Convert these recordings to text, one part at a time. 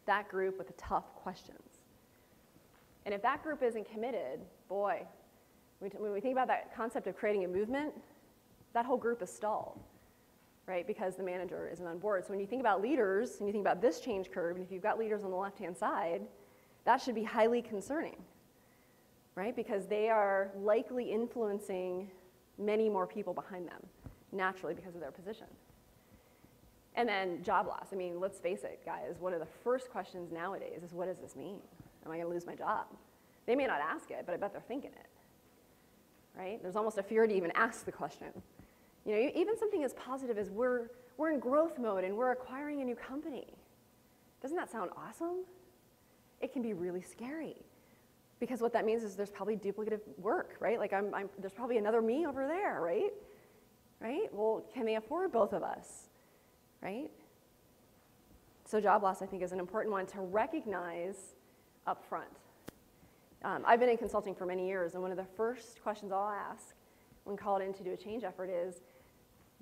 that group with the tough questions. And if that group isn't committed, boy, when we think about that concept of creating a movement, that whole group is stalled, right? Because the manager isn't on board. So when you think about leaders, and you think about this change curve, and if you've got leaders on the left-hand side, that should be highly concerning, right? Because they are likely influencing many more people behind them, naturally because of their position. And then job loss. I mean, let's face it, guys, one of the first questions nowadays is, what does this mean? Am I going to lose my job? They may not ask it, but I bet they're thinking it, right? There's almost a fear to even ask the question. You know, even something as positive as we're in growth mode and we're acquiring a new company. Doesn't that sound awesome? It can be really scary, because what that means is there's probably duplicative work, right? Like there's probably another me over there, right? Right? Well, can they afford both of us, right? So job loss, I think, is an important one to recognize up front. I've been in consulting for many years, and one of the first questions I'll ask when called in to do a change effort is,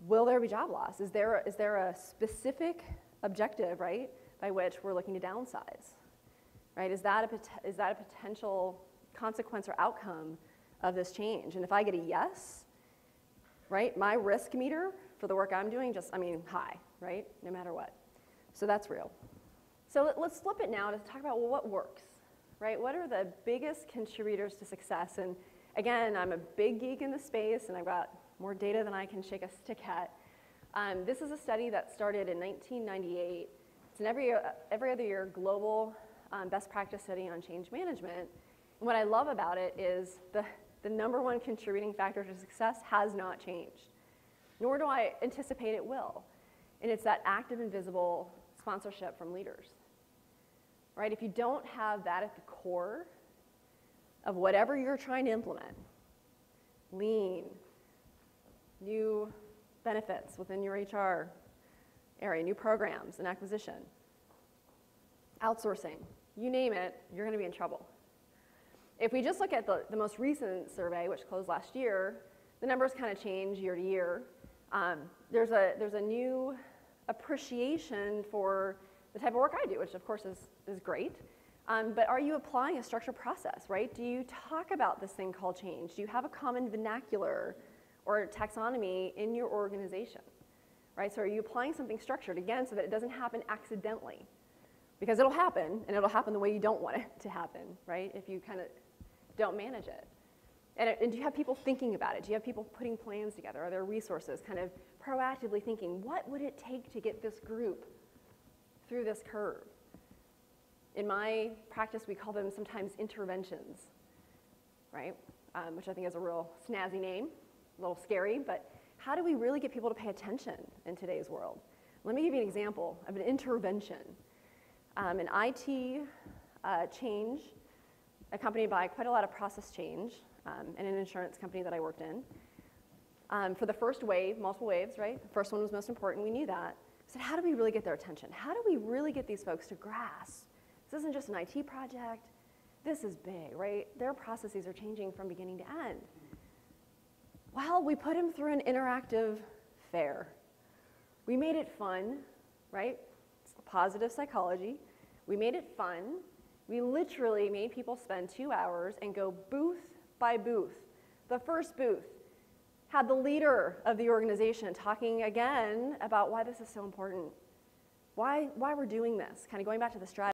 will there be job loss? Is there a specific objective, right, by which we're looking to downsize? Right? Is that a potential consequence or outcome of this change? And if I get a yes, right, my risk meter for the work I'm doing high, right, no matter what. So that's real. So let's flip it now to talk about, well, what works, right? What are the biggest contributors to success? And again, I'm a big geek in the space, and I've got more data than I can shake a stick at. This is a study that started in 1998. It's an every other year global best practice study on change management. And what I love about it is the number one contributing factor to success has not changed, nor do I anticipate it will. And it's that active and visible sponsorship from leaders, right? If you don't have that at the core of whatever you're trying to implement, lean, new benefits within your HR area, new programs and acquisition, outsourcing, you name it, you're going to be in trouble. If we just look at the most recent survey, which closed last year, the numbers kind of change year to year. There's a new appreciation for the type of work I do, which of course is great. But are you applying a structured process, right? Do you talk about this thing called change? Do you have a common vernacular or taxonomy in your organization, right? So are you applying something structured, again, so that it doesn't happen accidentally? Because it'll happen, and it'll happen the way you don't want it to happen, right? If you kind of don't manage it. And do you have people thinking about it? Do you have people putting plans together? Are there resources kind of proactively thinking, what would it take to get this group through this curve? In my practice, we call them sometimes interventions, right? Which I think is a real snazzy name, a little scary, but how do we really get people to pay attention in today's world? Let me give you an example of an intervention. An IT change accompanied by quite a lot of process change in an insurance company that I worked in. For the first wave, multiple waves, right? The first one was most important, we knew that. I said, how do we really get their attention? How do we really get these folks to grasp? This isn't just an IT project, this is big, right? Their processes are changing from beginning to end. Well, we put them through an interactive fair. We made it fun, right? It's positive psychology. We made it fun. We literally made people spend 2 hours and go booth by booth. The first booth had the leader of the organization talking again about why this is so important, why we're doing this, kind of going back to the strategy.